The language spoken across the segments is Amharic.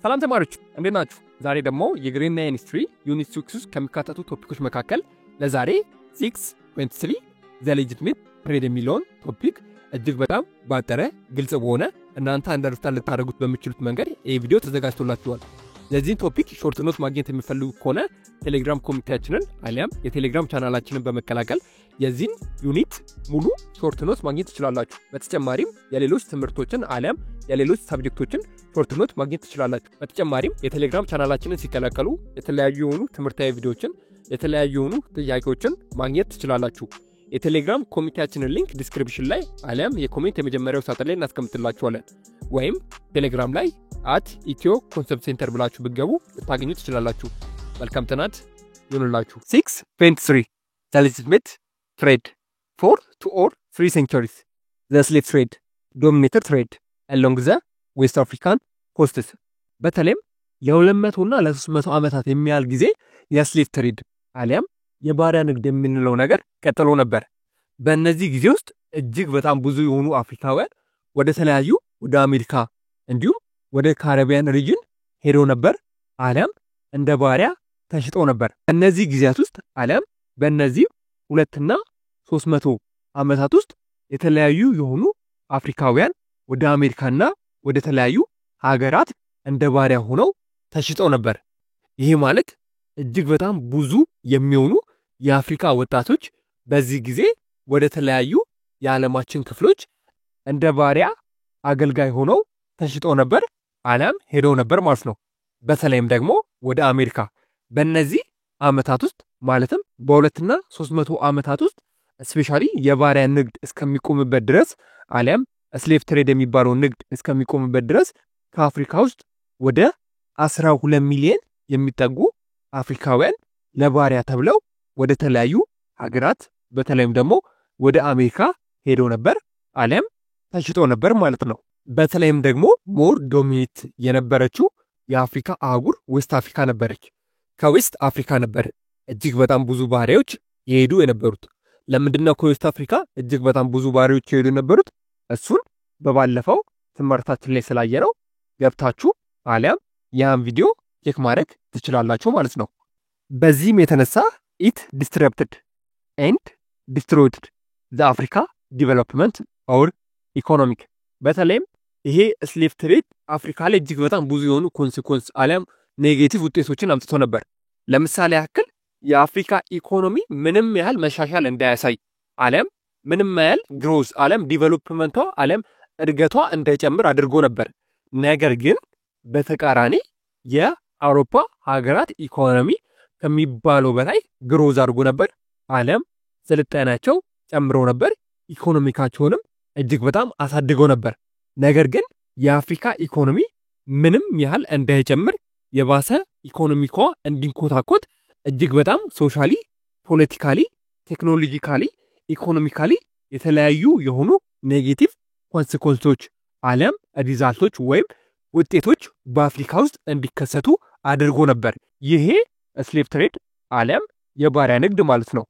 ሰላም ተማሪዎች እንዴት ናችሁ? ዛሬ ደግሞ የግሬና ኢንዱስትሪ ዩኒት 6 ውስጥ ከሚካተቱ ቶፒኮች መካከል ለዛሬ 6.3 ዘ ሌጂቲሜት ትሬድ የሚለውን ቶፒክ እጅግ በጣም ባጠረ ግልጽ በሆነ እናንተ አንደርስታንድ ልታደርጉት በሚችሉት መንገድ ይህ ቪዲዮ ተዘጋጅቶላችኋል። ለዚህ ቶፒክ ሾርት ኖት ማግኘት የሚፈልጉ ከሆነ ቴሌግራም ኮሚኒቲያችንን አሊያም የቴሌግራም ቻናላችንን በመቀላቀል የዚህን ዩኒት ሙሉ ሾርት ኖት ማግኘት ትችላላችሁ። በተጨማሪም የሌሎች ትምህርቶችን አሊያም የሌሎች ሰብጀክቶችን ሾርት ኖት ማግኘት ትችላላችሁ። በተጨማሪም የቴሌግራም ቻናላችንን ሲቀላቀሉ የተለያዩ የሆኑ ትምህርታዊ ቪዲዮዎችን የተለያዩ የሆኑ ጥያቄዎችን ማግኘት ትችላላችሁ። የቴሌግራም ኮሚኒቲያችንን ሊንክ ዲስክሪፕሽን ላይ አሊያም የኮሜንት የመጀመሪያው ሳጥን ላይ እናስቀምጥላችኋለን። ወይም ቴሌግራም ላይ @ኢትዮ-ኮንሰፕት-ሴንተር ብላችሁ ብትገቡ ልታገኙ ትችላላችሁ። መልካም ጥናት ይሁንላችሁ። 6.3 The legitimate trade for 2 or 3 centuries. The slave trade dominated trade along the West African coasts. በተለይም ለ200 እና ለ300 ዓመታት የሚያህል ጊዜ የስሌቭ ትሬድ አሊያም የባሪያ ንግድ የምንለው ነገር ቀጥሎ ነበር። በእነዚህ ጊዜ ውስጥ እጅግ በጣም ብዙ የሆኑ አፍሪካውያን ወደ አሜሪካ እንዲሁም ወደ ካሪቢያን ሪጅን ሄደው ነበር አሊያም እንደ ባሪያ ተሽጠው ነበር። እነዚህ ጊዜያት ውስጥ አሊያም በእነዚህ 2 እና 300 ዓመታት ውስጥ የተለያዩ የሆኑ አፍሪካውያን ወደ አሜሪካና ወደ ተለያዩ ሀገራት እንደ ባሪያ ሆነው ተሽጠው ነበር። ይሄ ማለት እጅግ በጣም ብዙ የሚሆኑ የአፍሪካ ወጣቶች በዚህ ጊዜ ወደ ተለያዩ የዓለማችን ክፍሎች እንደ ባሪያ አገልጋይ ሆነው ተሽጠው ነበር አሊያም ሄደው ነበር ማለት ነው። በተለይም ደግሞ ወደ አሜሪካ በእነዚህ ዓመታት ውስጥ ማለትም በ2 እና 300 ዓመታት ውስጥ ስፔሻሊ የባሪያ ንግድ እስከሚቆምበት ድረስ አሊያም ስሌቭ ትሬድ የሚባለው ንግድ እስከሚቆምበት ድረስ ከአፍሪካ ውስጥ ወደ 12 ሚሊዮን የሚጠጉ አፍሪካውያን ለባሪያ ተብለው ወደ ተለያዩ ሀገራት በተለይም ደግሞ ወደ አሜሪካ ሄደው ነበር አሊያም ተሽጠው ነበር ማለት ነው። በተለይም ደግሞ ሞር ዶሚኔት የነበረችው የአፍሪካ አህጉር ዌስት አፍሪካ ነበረች። ከዌስት አፍሪካ ነበር እጅግ በጣም ብዙ ባሪያዎች የሄዱ የነበሩት። ለምንድነው ከዌስት አፍሪካ እጅግ በጣም ብዙ ባሪያዎች የሄዱ የነበሩት? እሱን በባለፈው ትምህርታችን ላይ ስላየነው ገብታችሁ አሊያም ያን ቪዲዮ ቼክ ማድረግ ትችላላችሁ ማለት ነው። በዚህም የተነሳ ኢት ዲስረፕትድ ኤንድ ዲስትሮይድ ዘ አፍሪካ ዲቨሎፕመንት ኦር ኢኮኖሚክ። በተለይም ይሄ ስሌቭ ትሬድ አፍሪካ ላይ እጅግ በጣም ብዙ የሆኑ ኮንሲኩዌንስ አሊያም ኔጌቲቭ ውጤቶችን አምጥቶ ነበር። ለምሳሌ ያክል የአፍሪካ ኢኮኖሚ ምንም ያህል መሻሻል እንዳያሳይ አሊያም ምንም ያህል ግሮዝ አሊያም ዲቨሎፕመንቷ አሊያም እድገቷ እንዳይጨምር አድርጎ ነበር። ነገር ግን በተቃራኒ የአውሮፓ ሀገራት ኢኮኖሚ ከሚባለው በላይ ግሮዝ አድርጎ ነበር አሊያም ስልጣኔያቸው ጨምሮ ነበር፣ ኢኮኖሚካቸውንም እጅግ በጣም አሳድገው ነበር። ነገር ግን የአፍሪካ ኢኮኖሚ ምንም ያህል እንዳይጨምር የባሰ ኢኮኖሚኳ እንዲንኮታኮት እጅግ በጣም ሶሻሊ፣ ፖለቲካሊ፣ ቴክኖሎጂካሊ፣ ኢኮኖሚካሊ የተለያዩ የሆኑ ኔጌቲቭ ኮንሲኩዌንሶች አሊያም ሪዛልቶች ወይም ውጤቶች በአፍሪካ ውስጥ እንዲከሰቱ አድርጎ ነበር። ይሄ ስሌቭ ትሬድ አሊያም የባሪያ ንግድ ማለት ነው።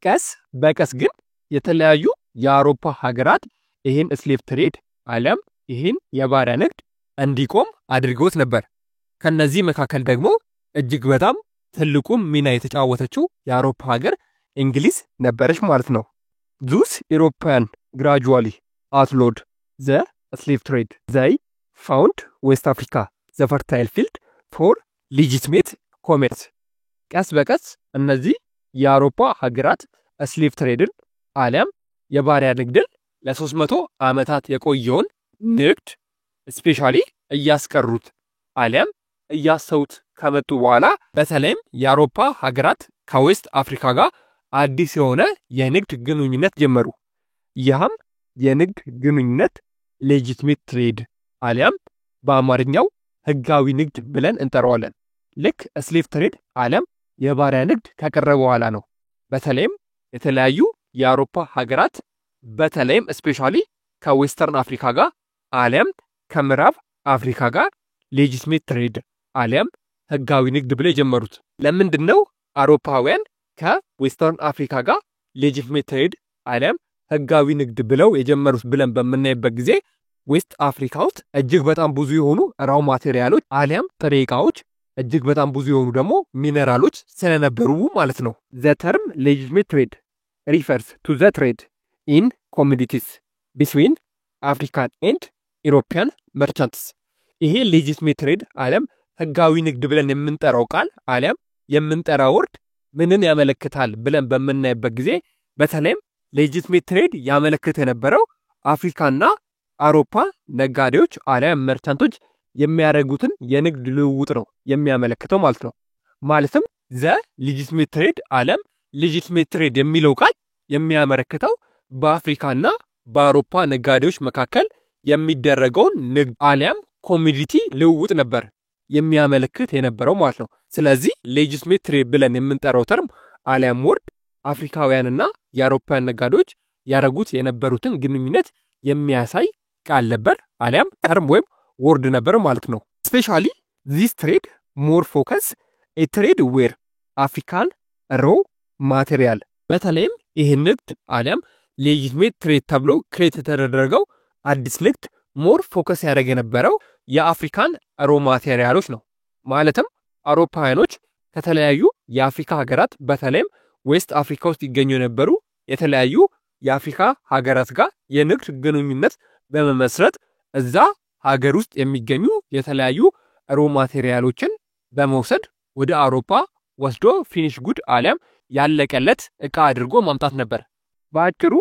ቀስ በቀስ ግን የተለያዩ የአውሮፓ ሀገራት ይህን ስሌቭ ትሬድ አሊያም ይህን የባሪያ ንግድ እንዲቆም አድርገውት ነበር። ከነዚህ መካከል ደግሞ እጅግ በጣም ትልቁም ሚና የተጫወተችው የአውሮፓ ሀገር እንግሊዝ ነበረች ማለት ነው። ዙስ ኢሮፓያን ግራጁዋሊ አውትሎድ ዘ ስሌቭ ትሬድ ዘይ ፋውንድ ዌስት አፍሪካ ዘ ፈርታይል ፊልድ ፎር ሌጂቲሜት ኮሜርስ። ቀስ በቀስ እነዚህ የአውሮፓ ሀገራት ስሌቭ ትሬድን አሊያም የባሪያ ንግድን ለ300 ዓመታት የቆየውን ንግድ ስፔሻሊ እያስቀሩት አሊያም እያሰውት ከመጡ በኋላ በተለይም የአውሮፓ ሀገራት ከዌስት አፍሪካ ጋር አዲስ የሆነ የንግድ ግንኙነት ጀመሩ። ያም የንግድ ግንኙነት ሌጂቲሜት ትሬድ አሊያም በአማርኛው ህጋዊ ንግድ ብለን እንጠራዋለን። ልክ ስሌቭ ትሬድ አሊያም የባሪያ ንግድ ከቀረበ በኋላ ነው። በተለይም የተለያዩ የአውሮፓ ሀገራት በተለይም ስፔሻሊ ከዌስተርን አፍሪካ ጋር አሊያም ከምዕራብ አፍሪካ ጋር ሌጂቲሜት ትሬድ አሊያም ህጋዊ ንግድ ብለው የጀመሩት? ለምንድነው አውሮፓውያን ከዌስተርን አፍሪካ ጋር ሌጂቲሜት ትሬድ አሊያም ህጋዊ ንግድ ብለው የጀመሩት ብለን በምናይበት ጊዜ ዌስት አፍሪካ ውስጥ እጅግ በጣም ብዙ የሆኑ ራው ማቴሪያሎች አሊያም ጥሬ ዕቃዎች እጅግ በጣም ብዙ የሆኑ ደግሞ ሚነራሎች ስለነበሩ ማለት ነው። ዘ ተርም ሌጂቲሜት ትሬድ ሪፈርስ ቱ ዘ ትሬድ ኢን ኮሞዲቲስ ቢትዊን አፍሪካን ኤንድ ኢሮፒያን መርቻንትስ። ይሄ ሌጂቲሜት ትሬድ አሊያም ህጋዊ ንግድ ብለን የምንጠራው ቃል አሊያም የምንጠራው ወርድ ምንን ያመለክታል ብለን በምናይበት ጊዜ በተለይም ሌጂቲሜት ትሬድ ያመለክት የነበረው አፍሪካና አውሮፓ ነጋዴዎች አሊያም መርቻንቶች የሚያደርጉትን የንግድ ልውውጥ ነው የሚያመለክተው ማለት ነው። ማለትም ዘ ሌጂቲሜት ትሬድ አሊያም ሌጂቲሜት ትሬድ የሚለው ቃል የሚያመለክተው በአፍሪካና በአውሮፓ ነጋዴዎች መካከል የሚደረገውን ንግድ አሊያም ኮሞዲቲ ልውውጥ ነበር የሚያመለክት የነበረው ማለት ነው። ስለዚህ ሌጂቲሜት ትሬድ ብለን የምንጠራው ተርም አሊያም ወርድ አፍሪካውያንና የአውሮፓውያን ነጋዴዎች ያደረጉት የነበሩትን ግንኙነት የሚያሳይ ቃል ነበር አሊያም ተርም ወይም ወርድ ነበር ማለት ነው። ስፔሻሊ ዚስ ትሬድ ሞር ፎከስ ኤ ትሬድ ዌር አፍሪካን ሮ ማቴሪያል። በተለይም ይህ ንግድ አሊያም ሌጂቲሜት ትሬድ ተብሎ ክሬት የተደረገው አዲስ ንግድ ሞር ፎከስ ያደረገ የነበረው የአፍሪካን ሮ ማቴሪያሎች ነው። ማለትም አውሮፓውያኖች ከተለያዩ የአፍሪካ ሀገራት በተለይም ዌስት አፍሪካ ውስጥ ይገኙ የነበሩ የተለያዩ የአፍሪካ ሀገራት ጋር የንግድ ግንኙነት በመመስረት እዛ ሀገር ውስጥ የሚገኙ የተለያዩ ሮ ማቴሪያሎችን በመውሰድ ወደ አውሮፓ ወስዶ ፊኒሽ ጉድ አሊያም ያለቀለት ዕቃ አድርጎ ማምጣት ነበር። በአጭሩ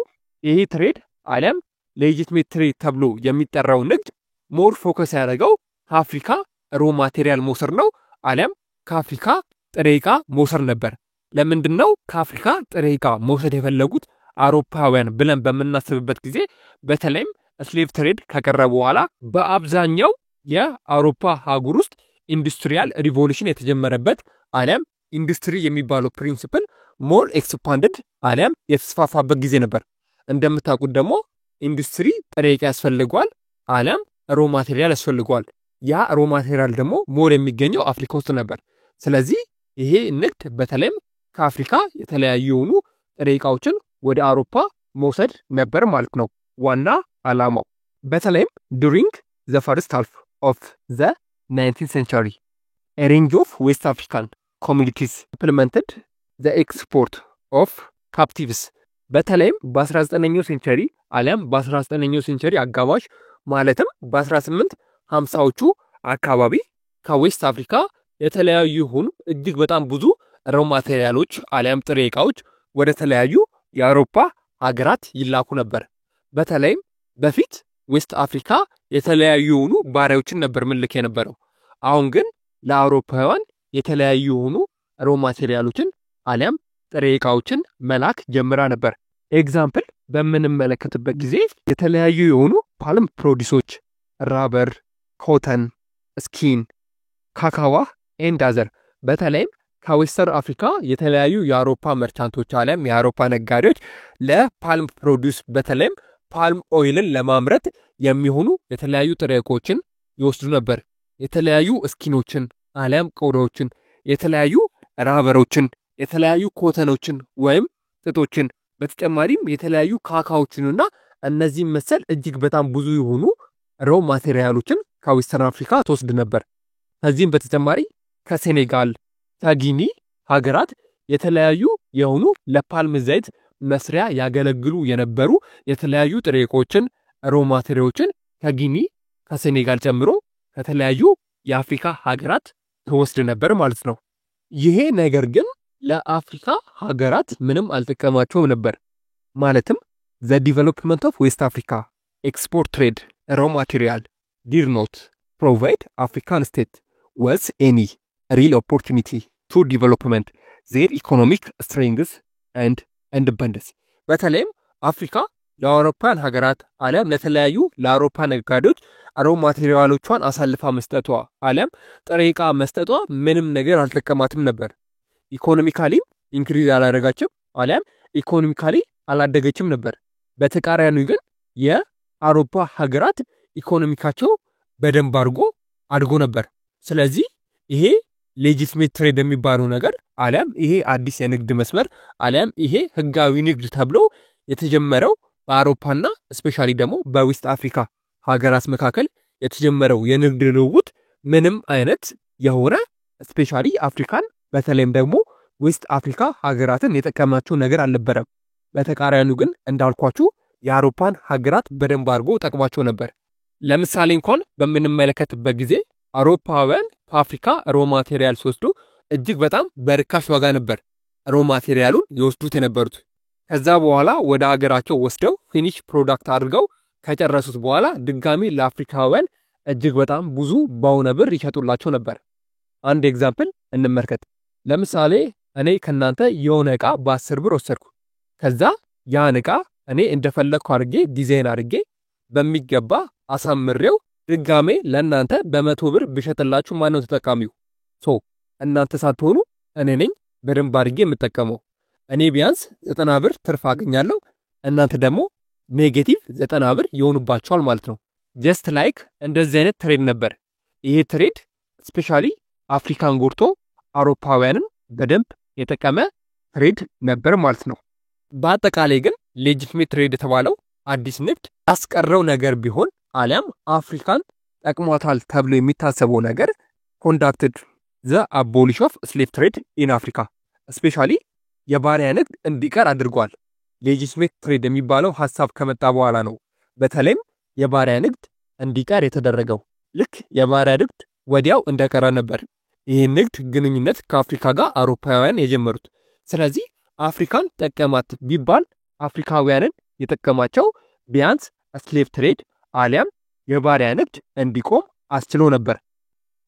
ይሄ ትሬድ አሊያም ሌጂቲሜት ትሬድ ተብሎ የሚጠራው ንግድ ሞር ፎከስ ያደረገው ከአፍሪካ ሮ ማቴሪያል መውሰድ ነው አሊያም ከአፍሪካ ጥሬ ዕቃ መውሰድ ነበር። ለምንድነው ከአፍሪካ ጥሬ ዕቃ መውሰድ የፈለጉት አውሮፓውያን ብለን በምናስብበት ጊዜ በተለይም ስሌቭ ትሬድ ከቀረ በኋላ በአብዛኛው የአውሮፓ ሀገር ውስጥ ኢንዱስትሪያል ሪቮሉሽን የተጀመረበት አሊያም ኢንዱስትሪ የሚባለው ፕሪንሲፕል ሞር ኤክስፓንድድ አሊያም የተስፋፋበት ጊዜ ነበር። እንደምታውቁት ደግሞ ኢንዱስትሪ ጥሬ ዕቃ ያስፈልገዋል አሊያም ሮ ማቴሪያል ያስፈልገዋል። ያ ሮ ማቴሪያል ደግሞ ሞር የሚገኘው አፍሪካ ውስጥ ነበር። ስለዚህ ይሄ ንግድ በተለይም ከአፍሪካ የተለያዩ የሆኑ ጥሬ ዕቃዎችን ወደ አውሮፓ መውሰድ ነበር ማለት ነው ዋና ዓላማው። በተለይም ዱሪንግ ዘ ፈርስት ሃልፍ ኦፍ ዘ 19th century a range of West African communities implemented the export of captives። በተለይም በ19ኛው ሴንቸሪ አሊያም በ19ኛው ሴንቸሪ አጋማሽ ማለትም በ1850ዎቹ አካባቢ ከዌስት አፍሪካ የተለያዩ የሆኑ እጅግ በጣም ብዙ ሮ ማቴሪያሎች አሊያም ጥሬ ዕቃዎች ወደ ተለያዩ የአውሮፓ ሀገራት ይላኩ ነበር። በተለይም በፊት ዌስት አፍሪካ የተለያዩ የሆኑ ባሪያዎችን ነበር ምልክ የነበረው። አሁን ግን ለአውሮፓውያን የተለያዩ የሆኑ ሮ ማቴሪያሎችን አሊያም ጥሬ ዕቃዎችን መላክ ጀምራ ነበር። ኤግዛምፕል በምንመለከትበት ጊዜ የተለያዩ የሆኑ ፓልም ፕሮዲሶች ራበር፣ ኮተን፣ ስኪን፣ ካካዋ ኤንድ አዘር በተለይም ከዌስተር አፍሪካ የተለያዩ የአውሮፓ መርቻንቶች አሊያም የአውሮፓ ነጋዴዎች ለፓልም ፕሮዲስ በተለይም ፓልም ኦይልን ለማምረት የሚሆኑ የተለያዩ ጥሬ ዕቃዎችን ይወስዱ ነበር። የተለያዩ ስኪኖችን አሊያም ቆዳዎችን፣ የተለያዩ ራበሮችን፣ የተለያዩ ኮተኖችን ወይም ጥጦችን በተጨማሪም የተለያዩ ካካዎችንና እነዚህ መሰል እጅግ በጣም ብዙ የሆኑ ሮ ማቴሪያሎችን ከዌስተርን አፍሪካ ተወስድ ነበር። ከዚህም በተጨማሪ ከሴኔጋል ከጊኒ ሀገራት የተለያዩ የሆኑ ለፓልም ዘይት መስሪያ ያገለግሉ የነበሩ የተለያዩ ጥሬ ዕቃዎችን ሮ ማቴሪያሎችን ከጊኒ ከሴኔጋል ጨምሮ ከተለያዩ የአፍሪካ ሀገራት ተወስድ ነበር ማለት ነው። ይሄ ነገር ግን ለአፍሪካ ሀገራት ምንም አልተጠቀማቸውም ነበር። ማለትም the development of West Africa export trade raw material did not provide African state with any real opportunity to development their economic strengths and independence። በተለይም አፍሪካ ለአውሮፓን ሀገራት አሊያም ለተለያዩ ለአውሮፓ ነጋዴዎች ሮ ማቴሪያሎቿን አሳልፋ መስጠቷ አሊያም ጥሬ ዕቃ መስጠቷ ምንም ነገር አልተጠቀማትም ነበር። ኢኮኖሚካሊ ኢንክሪዝ አላደረጋችም አሊያም ኢኮኖሚካሊ አላደገችም ነበር። በተቃራኒው ግን የአውሮፓ ሀገራት ኢኮኖሚካቸው በደንብ አድጎ ነበር። ስለዚህ ይሄ ሌጂቲሜት ትሬድ የሚባለው ነገር አሊያም ይሄ አዲስ የንግድ መስመር አሊያም ይሄ ህጋዊ ንግድ ተብሎ የተጀመረው በአውሮፓና ስፔሻሊ ደግሞ በዌስት አፍሪካ ሀገራት መካከል የተጀመረው የንግድ ልውውጥ ምንም አይነት የሆነ ስፔሻሊ አፍሪካን በተለይም ደግሞ ዌስት አፍሪካ ሀገራትን የጠቀማቸው ነገር አልነበረም። በተቃራኒው ግን እንዳልኳችሁ የአውሮፓን ሀገራት በደንብ አድርጎ ጠቅሟቸው ነበር። ለምሳሌ እንኳን በምንመለከትበት ጊዜ አውሮፓውያን ከአፍሪካ ሮ ማቴሪያል ሲወስዱ እጅግ በጣም በርካሽ ዋጋ ነበር ሮ ማቴሪያሉን ይወስዱት የነበሩት። ከዛ በኋላ ወደ ሀገራቸው ወስደው ፊኒሽ ፕሮዳክት አድርገው ከጨረሱት በኋላ ድጋሚ ለአፍሪካውያን እጅግ በጣም ብዙ በሆነ ብር ይሸጡላቸው ነበር። አንድ ኤግዛምፕል እንመልከት። ለምሳሌ እኔ ከናንተ የሆነ ዕቃ በ10 ብር ወሰድኩ። ከዛ ያን ዕቃ እኔ እንደፈለግኩ አድርጌ ዲዛይን አድርጌ በሚገባ አሳምሬው ድጋሜ ለእናንተ በ100 ብር ብሸጥላችሁ ማን ነው ተጠቃሚው? እናንተ ሳትሆኑ እኔ ነኝ በደንብ አድርጌ የምጠቀመው። እኔ ቢያንስ 90 ብር ትርፍ አገኛለሁ፣ እናንተ ደግሞ ኔጌቲቭ 90 ብር ይሆኑባችኋል ማለት ነው። ጀስት ላይክ እንደዚህ አይነት ትሬድ ነበር። ይሄ ትሬድ ስፔሻሊ አፍሪካን ጎርቶ አውሮፓውያንን በደንብ የጠቀመ ትሬድ ነበር ማለት ነው። በአጠቃላይ ግን ሌጂቲሜት ትሬድ የተባለው አዲስ ንግድ ያስቀረው ነገር ቢሆን አሊያም አፍሪካን ጠቅሟታል ተብሎ የሚታሰበው ነገር ኮንዳክትድ ዘ አቦሊሽ ኦፍ ስሌቭ ትሬድ ኢን አፍሪካ ስፔሻሊ የባሪያ ንግድ እንዲቀር አድርጓል። ሌጂቲሜት ትሬድ የሚባለው ሐሳብ ከመጣ በኋላ ነው በተለይም የባሪያ ንግድ እንዲቀር የተደረገው። ልክ የባሪያ ንግድ ወዲያው እንደቀረ ነበር ይህ ንግድ ግንኙነት ከአፍሪካ ጋር አውሮፓውያን የጀመሩት። ስለዚህ አፍሪካን ጠቀማት ቢባል አፍሪካውያንን የጠቀማቸው ቢያንስ ስሌቭ ትሬድ አሊያም የባሪያ ንግድ እንዲቆም አስችሎ ነበር።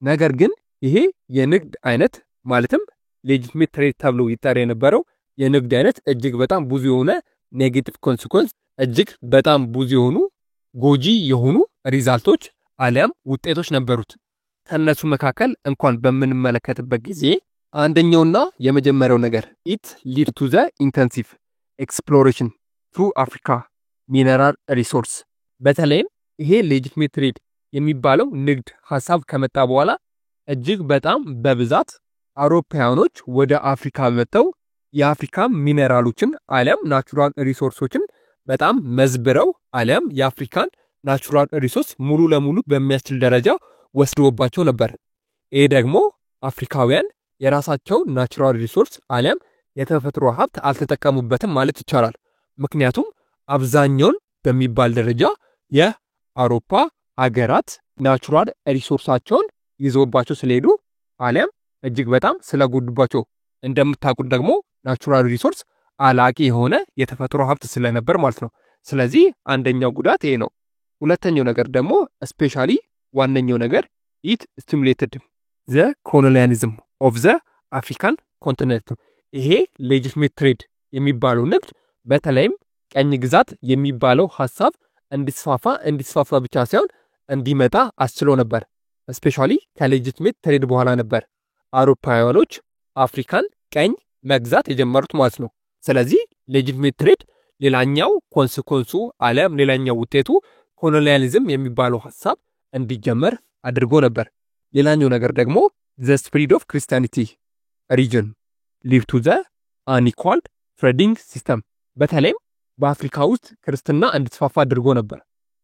ነገር ግን ይሄ የንግድ አይነት ማለትም ሌጂቲሜት ትሬድ ተብሎ ይጠራ የነበረው የንግድ አይነት እጅግ በጣም ብዙ የሆነ ኔጌቲቭ ኮንሲኩዌንስ እጅግ በጣም ብዙ የሆኑ ጎጂ የሆኑ ሪዛልቶች አሊያም ውጤቶች ነበሩት። ከነሱ መካከል እንኳን በምንመለከትበት ጊዜ አንደኛውና የመጀመሪያው ነገር ኢት ሊድ ቱ ዘ ኢንተንሲቭ ኤክስፕሎሬሽን ቱ አፍሪካ ሚነራል ሪሶርስ። በተለይም ይሄ ሌጂቲሜት ትሬድ የሚባለው ንግድ ሐሳብ ከመጣ በኋላ እጅግ በጣም በብዛት አውሮፓውያኖች ወደ አፍሪካ መጥተው የአፍሪካ ሚነራሎችን አሊያም ናቹራል ሪሶርሶችን በጣም መዝብረው አሊያም የአፍሪካን ናቹራል ሪሶርስ ሙሉ ለሙሉ በሚያስችል ደረጃ ወስደውባቸው ነበር። ይሄ ደግሞ አፍሪካውያን የራሳቸው ናቹራል ሪሶርስ አሊያም የተፈጥሮ ሀብት አልተጠቀሙበትም ማለት ይቻላል። ምክንያቱም አብዛኛውን በሚባል ደረጃ የአውሮፓ ሀገራት ናቹራል ሪሶርሳቸውን ይዘውባቸው ስለሄዱ አሊያም እጅግ በጣም ስለጎዱባቸው። እንደምታውቁት ደግሞ ናቹራል ሪሶርስ አላቂ የሆነ የተፈጥሮ ሀብት ስለነበር ማለት ነው። ስለዚህ አንደኛው ጉዳት ይሄ ነው። ሁለተኛው ነገር ደግሞ ስፔሻሊ ዋነኛው ነገር ኢት ስቲሙሌትድ ዘ ኮሎኒያሊዝም ኦፍ ዘ አፍሪካን ኮንቲኔንት። ይሄ ሌጂቲሜት ትሬድ የሚባለው ንግድ በተለይም ቀኝ ግዛት የሚባለው ሐሳብ እንዲስፋፋ ብቻ ሳይሆን እንዲመጣ አስችሎ ነበር። ስፔሻሊ ከሌጂቲሜት ትሬድ በኋላ ነበር አውሮፓውያኖች አፍሪካን ቀኝ መግዛት የጀመሩት ማለት ነው። ስለዚህ ሌጂቲሜት ትሬድ ሌላኛው ኮንሲኩዌንሱ አሊያም ሌላኛው ውጤቱ ኮሎኒያሊዝም የሚባለው ሐሳብ እንዲጀመር አድርጎ ነበር። ሌላኛው ነገር ደግሞ ዘ ስፕሪድ ኦፍ ክርስቲያኒቲ ሪጅን ሊድ ቱ ዘ አንኢኳል ትሬዲንግ ሲስተም። በተለይም በአፍሪካ ውስጥ ክርስትና እንዲስፋፋ አድርጎ ነበር።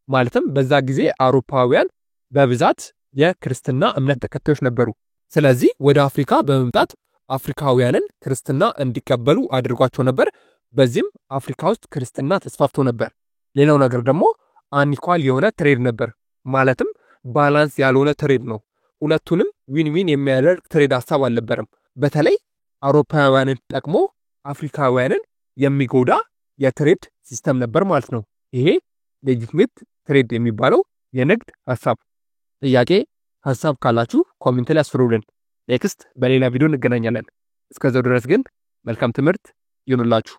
ማለትም በዛ ጊዜ አውሮፓውያን በብዛት የክርስትና እምነት ተከታዮች ነበሩ። ስለዚህ ወደ አፍሪካ በመምጣት አፍሪካውያንን ክርስትና እንዲቀበሉ አድርጓቸው ነበር። በዚህም አፍሪካ ውስጥ ክርስትና ተስፋፍቶ ነበር። ሌላው ነገር ደግሞ አንኢኳል የሆነ ትሬድ ነበር። ማለትም ባላንስ ያልሆነ ትሬድ ነው። ሁለቱንም ዊን ዊን የሚያደርግ ትሬድ ሐሳብ አልነበረም። በተለይ አውሮፓውያንን ጠቅሞ አፍሪካውያንን የሚጎዳ የትሬድ ሲስተም ነበር ማለት ነው ይሄ ሌጂቲሜት ትሬድ የሚባለው የንግድ ሐሳብ። ጥያቄ ሐሳብ ካላችሁ ኮሜንት ላይ አስፍሩልን። ኔክስት በሌላ ቪዲዮ እንገናኛለን። እስከዛው ድረስ ግን መልካም ትምህርት ይሁንላችሁ።